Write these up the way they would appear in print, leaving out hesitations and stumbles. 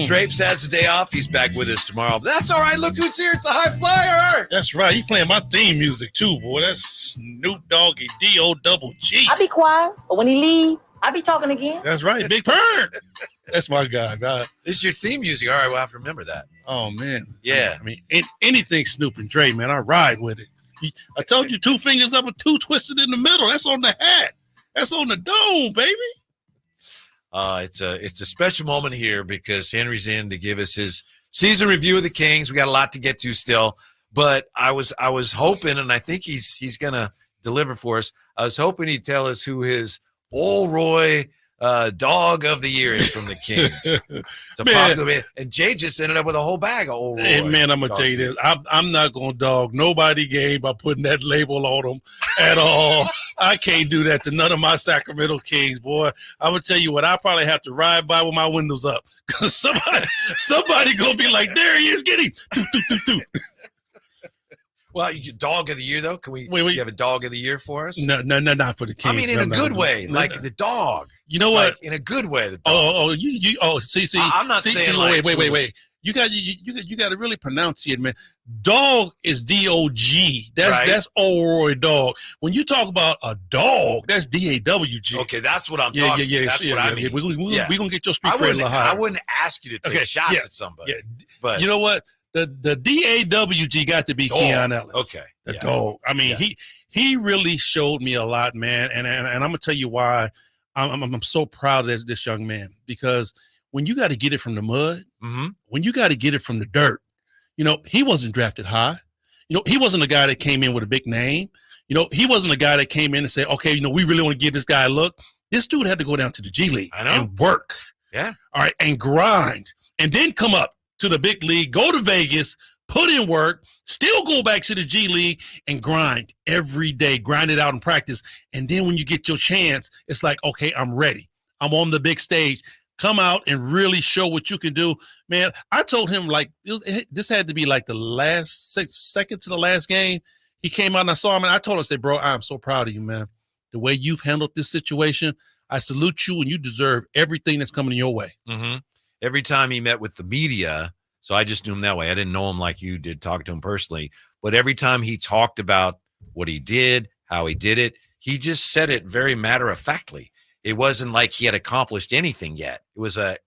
Drapes has the day off. He's back with us tomorrow. But that's all right. Look who's here. It's the High Flyer. That's right. He's playing my theme music, too, boy. That's Snoop Doggy D-O-double-G. I be quiet, but when he leaves, I be talking again. That's right. Big Purr. That's my guy. God. This is your theme music. All right, we'll have to remember that. Oh, man. Yeah. I mean, anything Snoop and Dre, man, I ride with it. I told you 2 fingers up and 2 twisted in the middle. That's on the hat. That's on the dome, baby. It's a special moment here because Henry's in to give us his season review of the Kings. We got a lot to get to still, but I was hoping, and I think he's gonna deliver for us. I was hoping he'd tell us who his Old Roy dog of the year is from the Kings. And Jay just ended up with a whole bag of Old Roy. Hey, man, I'm gonna tell you this. I'm not gonna dog nobody game by putting that label on them at all. I can't do that to none of my Sacramento Kings, boy. I'm gonna tell you what, I probably have to ride by with my windows up because somebody gonna be like, there he is, get him. Well, you dog of the year though. Can we? You have a dog of the year for us? No, not for the Kings. I mean, in a good way, like the dog. You know what? Like, in a good way, the dog. See. I'm not saying like. Wait. You got to really pronounce it, man. Dog is D-O-G. That's Old Roy dog. When you talk about a dog, that's D-A-W-G. Okay, that's what I'm talking. Yeah. That's what I mean. We're gonna get your street cred a little higher. I wouldn't ask you to take shots at somebody. Yeah, but you know what? The D-A-W-G got to be Keon Ellis. Okay. The dog. I mean, he really showed me a lot, man. And I'm gonna tell you why I'm so proud of this young man, because when you got to get it from the mud, when you got to get it from the dirt, he wasn't drafted high. He wasn't a guy that came in with a big name. He wasn't a guy that came in and said, okay, we really want to give this guy a look. This dude had to go down to the G League and work. Yeah. All right. And grind and then come up to the big league, go to Vegas, put in work, still go back to the G League and grind every day, grind it out in practice. And then when you get your chance, it's like, okay, I'm ready. I'm on the big stage. Come out and really show what you can do. Man, I told him this had to be like the last second to the last game. He came out and I saw him and I told him, I said, bro, I'm so proud of you, man. The way you've handled this situation, I salute you and you deserve everything that's coming your way. Mm-hmm. Every time he met with the media, so I just knew him that way. I didn't know him like you did, talk to him personally. But every time he talked about what he did, how he did it, he just said it very matter-of-factly. It wasn't like he had accomplished anything yet. It was you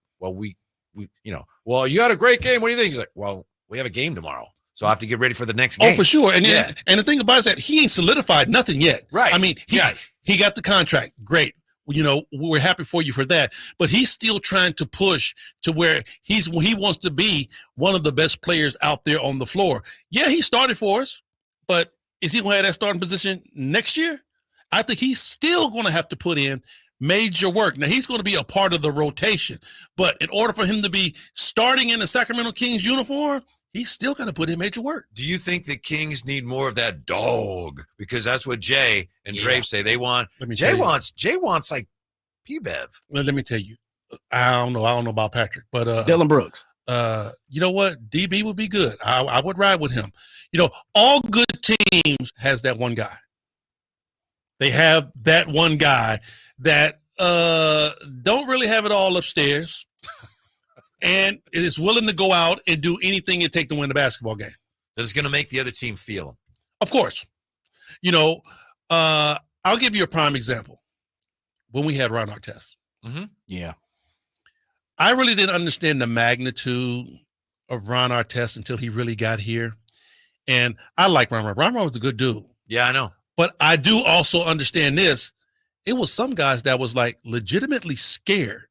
had a great game. What do you think? He's like, well, we have a game tomorrow, so I have to get ready for the next game. Oh, for sure. And and the thing about it is that he ain't solidified nothing yet. Right. I mean, he got the contract. Great. We're happy for you for that. But he's still trying to push to where he wants to be one of the best players out there on the floor. Yeah, he started for us, but is he going to have that starting position next year? I think he's still going to have to put in major work. Now, he's going to be a part of the rotation, but in order for him to be starting in the Sacramento Kings uniform, he's still got to put in major work. Do you think the Kings need more of that dog? Because that's what Jay and Drape say they want. Jay wants like P-Bev. Well, let me tell you, I don't know about Patrick, but Dylan Brooks. You know what? DB would be good. I would ride with him. All good teams has that one guy. They have that one guy that don't really have it all upstairs and is willing to go out and do anything it takes to win the basketball game. That is going to make the other team feel him. Of course. I'll give you a prime example. When we had Ron Artest. Mm-hmm. Yeah. I really didn't understand the magnitude of Ron Artest until he really got here. And I like Ron. Ron was a good dude. Yeah, I know. But I do also understand this. It was some guys that was like legitimately scared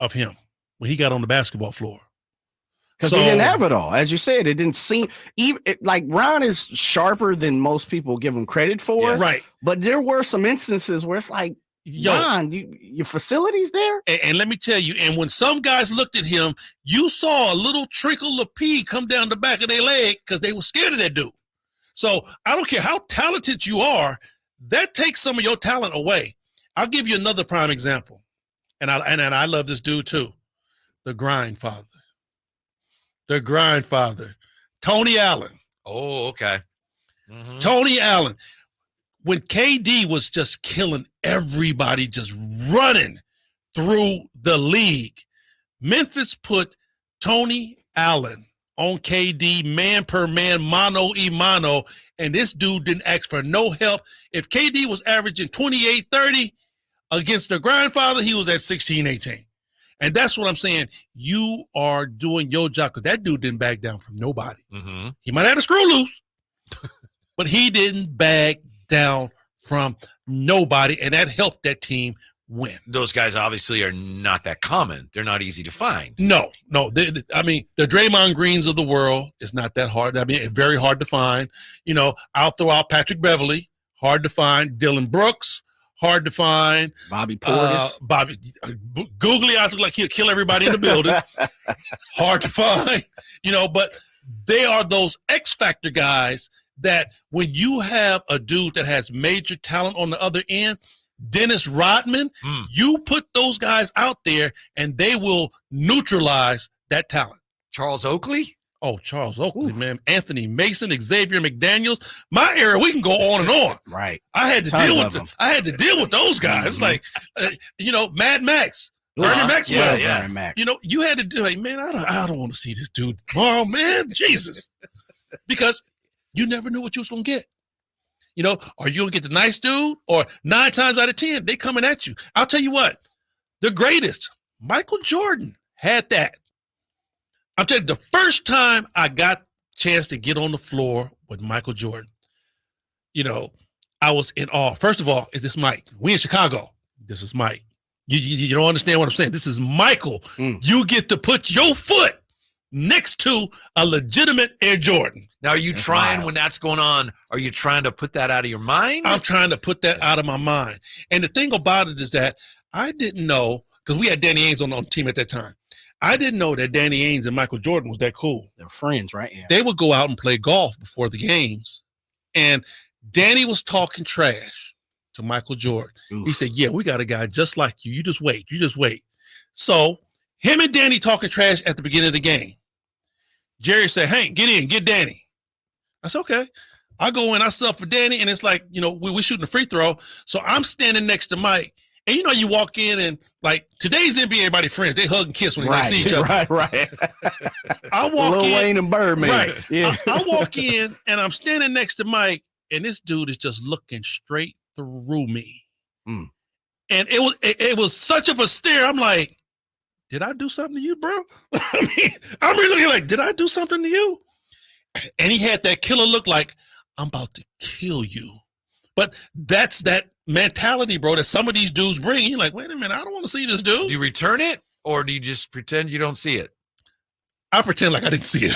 of him when he got on the basketball floor. Because he didn't have it all. As you said, it didn't seem like Ron is sharper than most people give him credit for. Yeah, right. But there were some instances where it's like, Ron, your facilities there? And let me tell you, and when some guys looked at him, you saw a little trickle of pee come down the back of their leg because they were scared of that dude. So I don't care how talented you are, that takes some of your talent away. I'll give you another prime example. And I love this dude too. The grind father. Tony Allen. Oh, okay. Mm-hmm. Tony Allen. When KD was just killing everybody, just running through the league, Memphis put Tony Allen on KD, man per man, mano y mano, and this dude didn't ask for no help. If KD was averaging 28, 30 against the grandfather, he was at 16, 18. And that's what I'm saying. You are doing your job because that dude didn't back down from nobody. Mm-hmm. He might have had a screw loose, but he didn't back down from nobody, and that helped that team win. Those guys obviously are not that common. They're not easy to find. No. I mean, the Draymond Greens of the world is not that hard. I mean, it's very hard to find. You know, I'll throw out Patrick Beverly, hard to find. Dylan Brooks, hard to find. Bobby Portis. Googly eyes look like he'll kill everybody in the building. Hard to find. You know, but they are those X Factor guys that when you have a dude that has major talent on the other end, Dennis Rodman, you put those guys out there and they will neutralize that talent. Charles Oakley? Oh, Charles Oakley, man. Anthony Mason, Xavier McDaniels. My era, we can go on and on. Right. I had to deal with those guys. Like, Mad Max. Bernie Maxwell. Yeah. Max. You know, you had to do like, man, I don't want to see this dude tomorrow, man. Jesus. Because you never knew what you was going to get. You know, are you going to get the nice dude? Or 9 times out of 10, they coming at you. I'll tell you what, the greatest, Michael Jordan, had that. I'm telling you, the first time I got a chance to get on the floor with Michael Jordan, you know, I was in awe. First of all, is this Mike? We in Chicago. This is Mike. You don't understand what I'm saying. This is Michael. You get to put your foot next to a legitimate Air Jordan. Now, are you trying when that's going on? Are you trying to put that out of your mind? I'm trying to put that out of my mind. And the thing about it is that I didn't know, because we had Danny Ainge on the team at that time. I didn't know that Danny Ainge and Michael Jordan was that cool. They're friends, right? Yeah. They would go out and play golf before the games. And Danny was talking trash to Michael Jordan. Oof. He said, yeah, we got a guy just like you. You just wait. So him and Danny talking trash at the beginning of the game. Jerry said, Hank, get in, get Danny. I said, okay. I go in, I sub for Danny, and it's like, you know, we're shooting a free throw. So I'm standing next to Mike. And, you know, you walk in and, like, today's NBA, everybody friends. They hug and kiss when they see each other. Right. I walk Lil in. Wayne and Birdman. Right. Yeah. I walk in, and I'm standing next to Mike, and this dude is just looking straight through me. And it was such of a stare. I'm like, did I do something to you, bro? I mean, I'm really looking like, did I do something to you? And he had that killer look like, I'm about to kill you. But that's that mentality, bro, that some of these dudes bring. You're like, wait a minute, I don't want to see this dude. Do you return it, or do you just pretend you don't see it? I pretend like I didn't see it.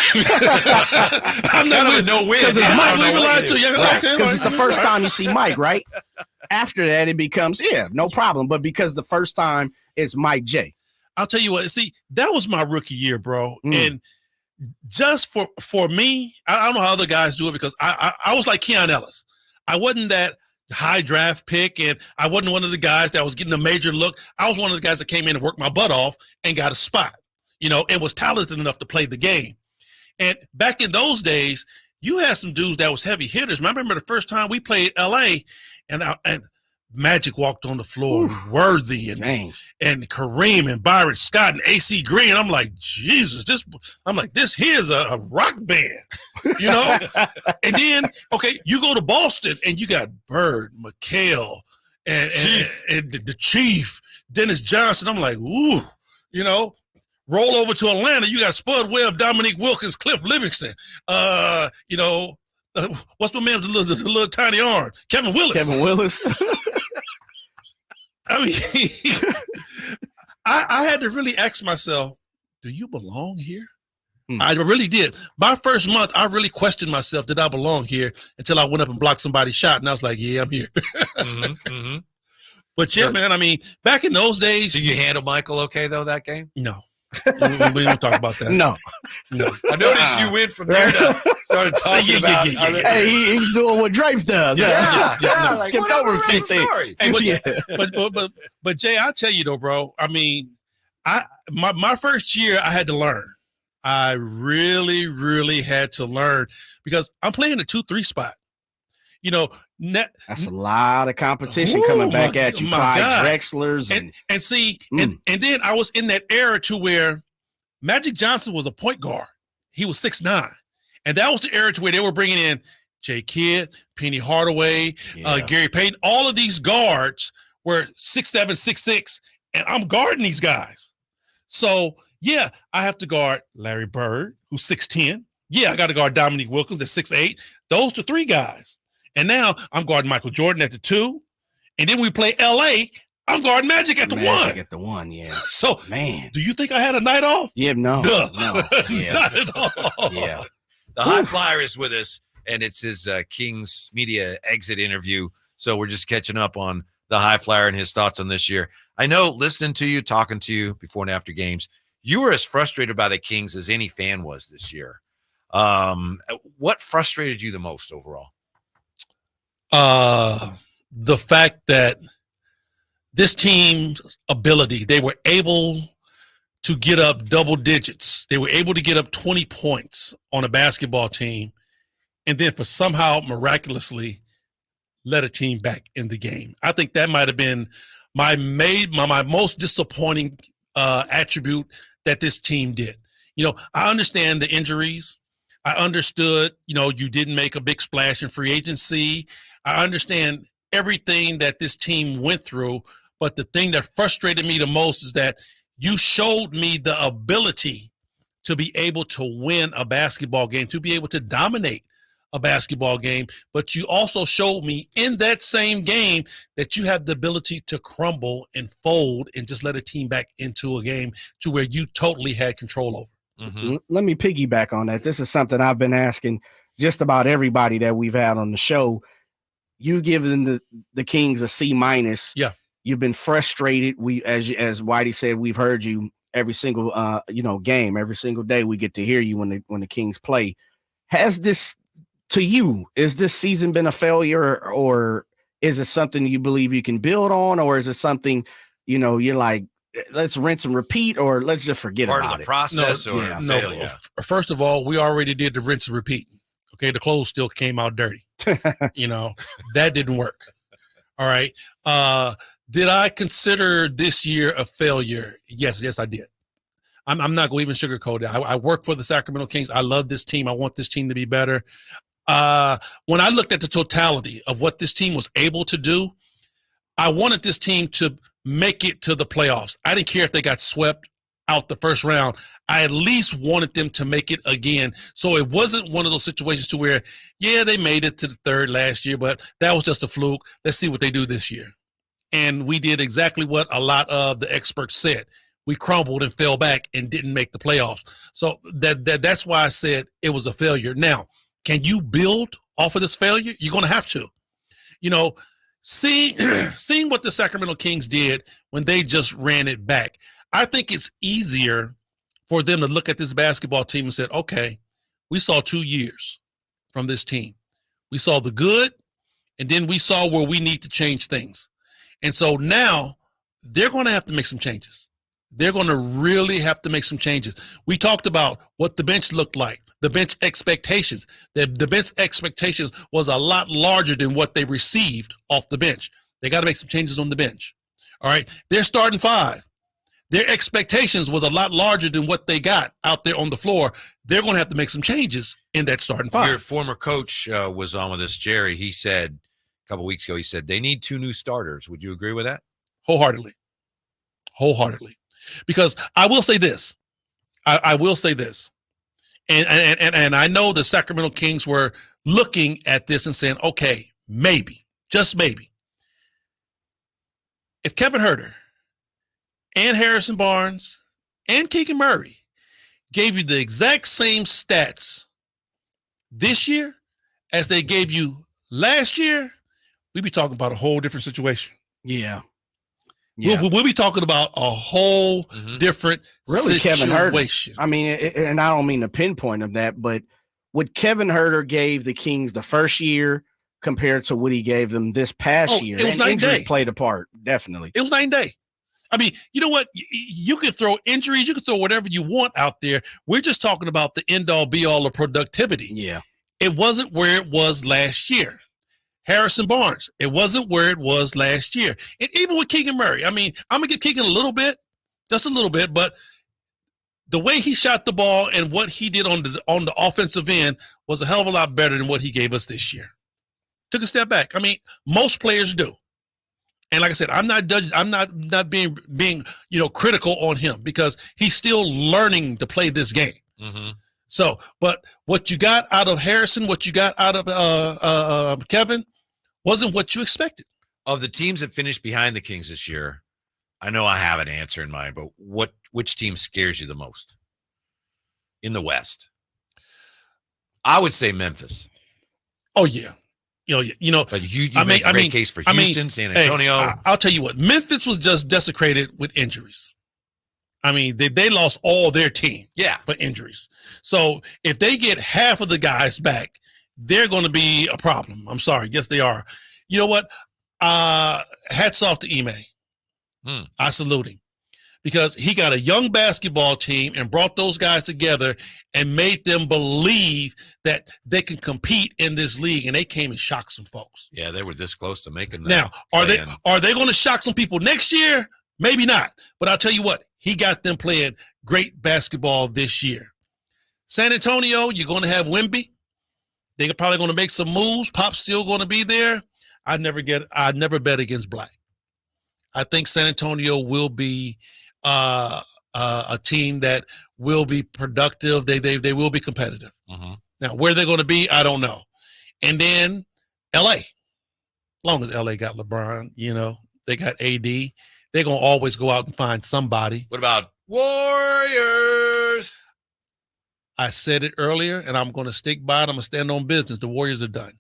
I'm not with no win. Because it's Because the first time you see Mike, right? After that, it becomes, no problem. But because the first time it's Mike J. I'll tell you what, see, that was my rookie year, bro. And just for me, I don't know how other guys do it, because I was like Keon Ellis. I wasn't that high draft pick, and I wasn't one of the guys that was getting a major look. I was one of the guys that came in and worked my butt off and got a spot, you know, and was talented enough to play the game. And back in those days, you had some dudes that was heavy hitters. I remember the first time we played LA, and Magic walked on the floor, Worthy and Kareem and Byron Scott and AC Green. I'm like, Jesus, this here's a rock band, you know? And then, okay, you go to Boston and you got Bird, McHale, and the Chief, Dennis Johnson. I'm like, ooh, you know? Roll over to Atlanta, you got Spud Webb, Dominique Wilkins, Cliff Livingston, what's my man with the little tiny arm? Kevin Willis. I mean, I had to really ask myself, do you belong here? I really did. My first month, I really questioned myself, did I belong here? Until I went up and blocked somebody's shot, and I was like, yeah, I'm here. But yeah, man, I mean, back in those days. So you handled Michael okay, though, that game? No. We don't talk about that. No. I noticed you went from there to started talking about. Hey, he's doing what Drapes does. Yeah. Like, skipped over a few things. Hey, but Jay, I'll tell you though, bro. I mean, my first year, I had to learn. I really, really had to learn, because I'm playing the 2-3 spot. You know, that's a lot of competition coming back at you. Clyde Drexler's and see, and then I was in that era to where Magic Johnson was a point guard. He was 6'9". And that was the era to where they were bringing in Jay Kidd, Penny Hardaway, Gary Payton. All of these guards were 6'7", 6'6", and I'm guarding these guys. So, yeah, I have to guard Larry Bird, who's 6'10". Yeah, I got to guard Dominique Wilkins at 6'8". Those are 3 guys. And now I'm guarding Michael Jordan at the 2. And then we play L.A., I'm guarding Magic at the 1. Magic at the 1, yeah. So, man, do you think I had a night off? Yeah, no. Yeah. Not at all. Yeah. The High Flyer is with us, and it's his Kings media exit interview. So we're just catching up on the High Flyer and his thoughts on this year. I know, listening to you, talking to you before and after games, you were as frustrated by the Kings as any fan was this year. What frustrated you the most overall? The fact that this team's ability, they were able to get up double digits. They were able to get up 20 points on a basketball team, and then for somehow miraculously let a team back in the game. I think that might have been my most disappointing attribute that this team did. You know, I understand the injuries. I understood, you know, you didn't make a big splash in free agency. I understand everything that this team went through. But the thing that frustrated me the most is that you showed me the ability to be able to win a basketball game, to be able to dominate a basketball game. But you also showed me in that same game that you have the ability to crumble and fold and just let a team back into a game to where you totally had control over. Mm-hmm. Let me piggyback on that. This is something I've been asking just about everybody that we've had on the show. You giving the Kings a C-. Yeah. You've been frustrated. We, as Whitey said, we've heard you every single game, every single day. We get to hear you when the Kings play. Has this, to you, is this season been a failure, or is it something you believe you can build on, or is it something you're like, let's rinse and repeat, or let's just forget about it? Part of the process, failure? First of all, we already did the rinse and repeat. Okay, the clothes still came out dirty. That didn't work. All right. Did I consider this year a failure? Yes, I did. I'm not going to even sugarcoat it. I work for the Sacramento Kings. I love this team. I want this team to be better. When I looked at the totality of what this team was able to do, I wanted this team to make it to the playoffs. I didn't care if they got swept out the first round. I at least wanted them to make it again. So it wasn't one of those situations to where, yeah, they made it to the third last year, but that was just a fluke. Let's see what they do this year. And we did exactly what a lot of the experts said. We crumbled and fell back and didn't make the playoffs. So that's why I said it was a failure. Now, can you build off of this failure? You're going to have to. Seeing what the Sacramento Kings did when they just ran it back, I think it's easier for them to look at this basketball team and said, okay, we saw 2 years from this team. We saw the good, and then we saw where we need to change things. And so now they're going to have to make some changes. They're going to really have to make some changes. We talked about what the bench looked like, the bench expectations. The bench expectations was a lot larger than what they received off the bench. They got to make some changes on the bench. All right. They're starting 5. Their expectations was a lot larger than what they got out there on the floor. They're going to have to make some changes in that starting 5. Your former coach was on with us, Jerry. He said a couple weeks ago, he said they need 2 new starters. Would you agree with that? Wholeheartedly. Because I will say this. I will say this. And I know the Sacramento Kings were looking at this and saying, okay, maybe, just maybe, if Kevin Huerter and Harrison Barnes and Keegan Murray gave you the exact same stats this year as they gave you last year, we'd be talking about a whole different situation. Yeah. We'll be talking about a whole different situation. Kevin Huerter. I mean, and I don't mean to pinpoint of that, but what Kevin Huerter gave the Kings the first year compared to what he gave them this past year, it was night and day. Played a part, definitely. It was night and day. I mean, you know what? You can throw injuries, you can throw whatever you want out there. We're just talking about the end-all, be-all of productivity. Yeah. It wasn't where it was last year. Harrison Barnes, it wasn't where it was last year. And even with Keegan Murray, I mean, I'm going to give Keegan a little bit, just a little bit, but the way he shot the ball and what he did on the offensive end was a hell of a lot better than what he gave us this year. Took a step back. I mean, most players do. And like I said, I'm not judging, I'm not being critical on him because he's still learning to play this game. Mm-hmm. So, but what you got out of Harrison, what you got out of Kevin, wasn't what you expected. Of the teams that finished behind the Kings this year, I know I have an answer in mind, but which team scares you the most in the West? I would say Memphis. Oh yeah. But you make a great case for Houston, San Antonio. Hey, I'll tell you what, Memphis was just desecrated with injuries. I mean, they lost all their team, for injuries. So if they get half of the guys back, they're going to be a problem. I'm sorry. Yes, they are. You know what? Hats off to Ime. I salute him because he got a young basketball team and brought those guys together and made them believe that they can compete in this league, and they came and shocked some folks. Yeah, they were this close to making that. Now, are they going to shock some people next year? Maybe not. But I'll tell you what, he got them playing great basketball this year. San Antonio, you're going to have Wemby. They're probably going to make some moves. Pop's still going to be there. I'd never bet against Black. I think San Antonio will be a team that will be productive. They will be competitive. Mm-hmm. Now, where they're going to be, I don't know. And then LA. As long as LA got LeBron, they got AD, they're going to always go out and find somebody. What about Warriors? I said it earlier, and I'm going to stick by it. I'm going to stand on business. The Warriors are done.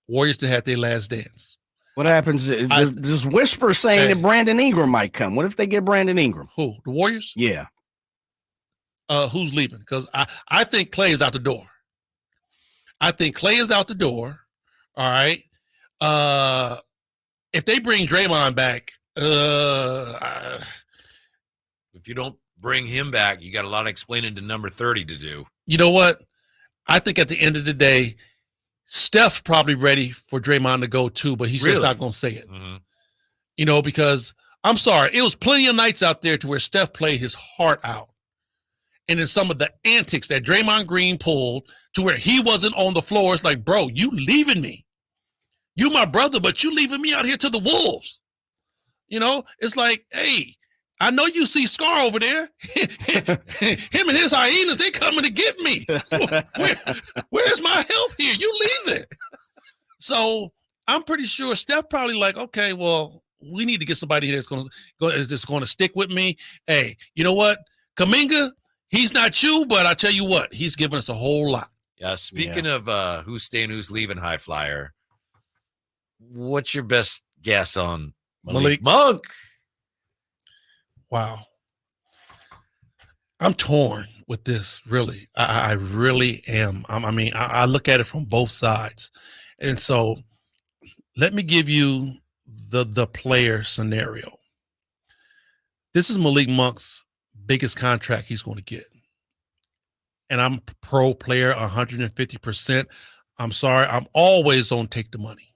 Warriors that had their last dance. What happens? There's whispers saying that Brandon Ingram might come. What if they get Brandon Ingram? Who? The Warriors? Yeah. Who's leaving? Because I think Clay is out the door. All right. If they bring Draymond back, if you don't bring him back, you got a lot of explaining to number 30 to do. You know what? I think at the end of the day, Steph probably ready for Draymond to go too, but he's just not going to say it. Mm-hmm. Because I'm sorry, it was plenty of nights out there to where Steph played his heart out. And then some of the antics that Draymond Green pulled to where he wasn't on the floor, it's like, bro, you leaving me. You my brother, but you leaving me out here to the wolves. It's like, hey, I know you see Scar over there. Him and his hyenas, they coming to get me. Where's my help here? You leave it. So I'm pretty sure Steph probably like, okay, well, we need to get somebody that's going to stick with me. Hey, you know what? Kuminga, he's not you, but I tell you what, he's giving us a whole lot. Yeah. Speaking of who's staying, who's leaving, High Flyer, what's your best guess on Malik Monk? Wow. I'm torn with this, really. I really am. I look at it from both sides. And so let me give you the player scenario. This is Malik Monk's biggest contract he's going to get. And I'm pro player 150%. I'm sorry. I'm always on take the money.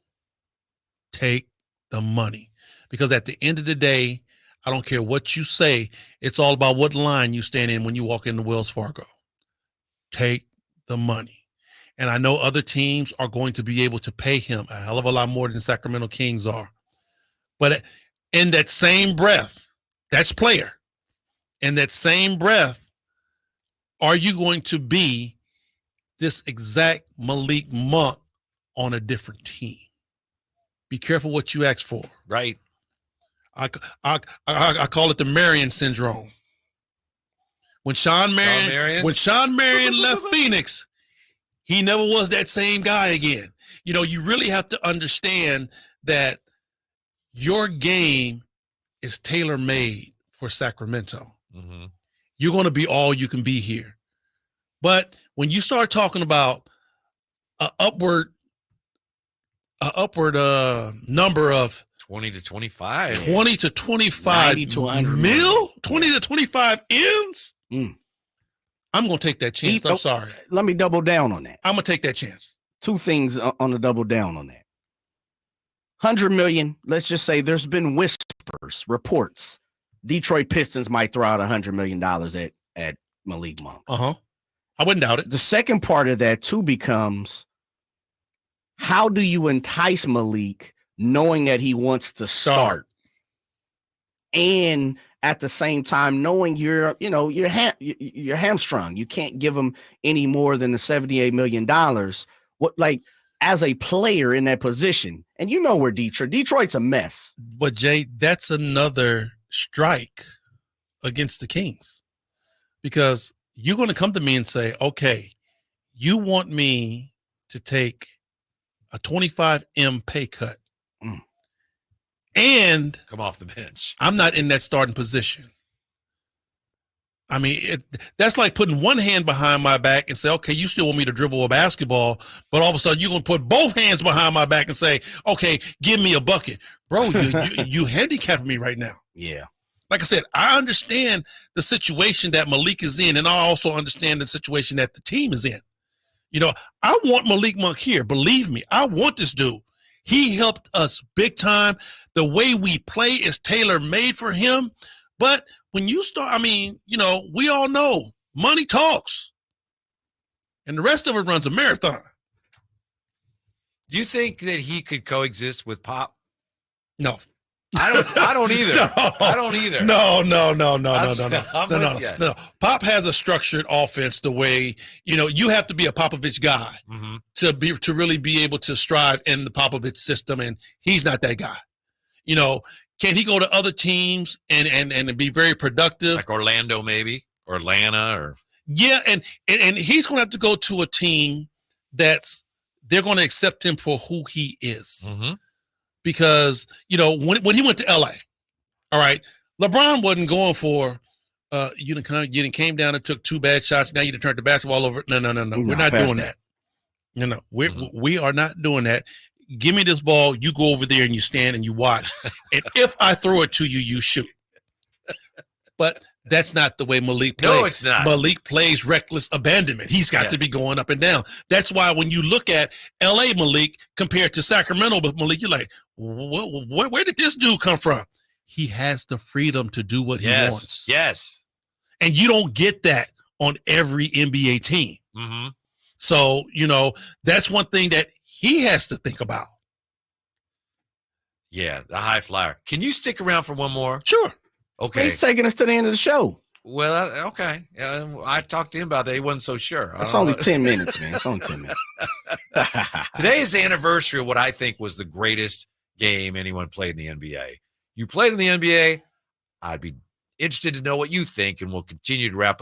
Take the money. Because at the end of the day, I don't care what you say. It's all about what line you stand in when you walk into Wells Fargo. Take the money. And I know other teams are going to be able to pay him a hell of a lot more than Sacramento Kings are. But in that same breath, that's player. In that same breath, are you going to be this exact Malik Monk on a different team? Be careful what you ask for. Right. I call it the Marion syndrome. When Sean Marion left Phoenix, he never was that same guy again. You really have to understand that your game is tailor-made for Sacramento. Mm-hmm. You're going to be all you can be here. But when you start talking about an upward number of 20 to 25. 20 to 25 mil? 20 to 25 M's? I'm going to take that chance. I'm sorry. Let me double down on that. I'm going to take that chance. Two things on the double down on that. 100 million, let's just say there's been whispers, reports Detroit Pistons might throw out $100 million at Malik Monk. I wouldn't doubt it. The second part of that too becomes, how do you entice Malik knowing that he wants to start? And at the same time, knowing you're hamstrung, you can't give him any more than the $78 million. What, like, as a player in that position, and you know where Detroit's a mess. But Jay, that's another strike against the Kings, because you're going to come to me and say, okay, you want me to take a 25M pay cut and come off the bench. I'm not in that starting position. I mean, that's like putting one hand behind my back and say, okay, you still want me to dribble a basketball, but all of a sudden you're going to put both hands behind my back and say, okay, give me a bucket. Bro, you handicapping me right now. Yeah. Like I said, I understand the situation that Malik is in, and I also understand the situation that the team is in. You know, I want Malik Monk here. Believe me, I want this dude. He helped us big time. The way we play is tailor-made for him. But when you start, I mean, you know, we all know money talks, and the rest of it runs a marathon. Do you think that he could coexist with Pop? No. I don't either. No. I don't either. No. I'm with you. No. Pop has a structured offense the way, you know, you have to be a Popovich guy to really be able to strive in the Popovich system, and he's not that guy. You know, can he go to other teams and be very productive? Like Orlando, maybe, or Atlanta, or yeah, and he's going to have to go to a team they're going to accept him for who he is. Because, you know, when he went to LA, all right, LeBron wasn't going for you done came down and took two bad shots. Now you done turned the basketball over. No. We're not doing that. No, we are not doing that. Give me this ball. You go over there and you stand and you watch. And if I throw it to you, you shoot. But that's not the way Malik plays. No, it's not. Malik plays reckless abandonment. He's got to be going up and down. That's why when you look at L.A. Malik compared to Sacramento Malik, you're like, where did this dude come from? He has the freedom to do what he wants. Yes. And you don't get that on every NBA team. So, you know, that's one thing that he has to think about. Yeah, the high flyer. Can you stick around for one more? Sure. Okay. He's taking us to the end of the show. Well, okay. I talked to him about that. He wasn't so sure. It's only 10 minutes, man. It's only 10 minutes. Today is the anniversary of what I think was the greatest game anyone played in the NBA. You played in the NBA. I'd be interested to know what you think, and we'll continue to wrap up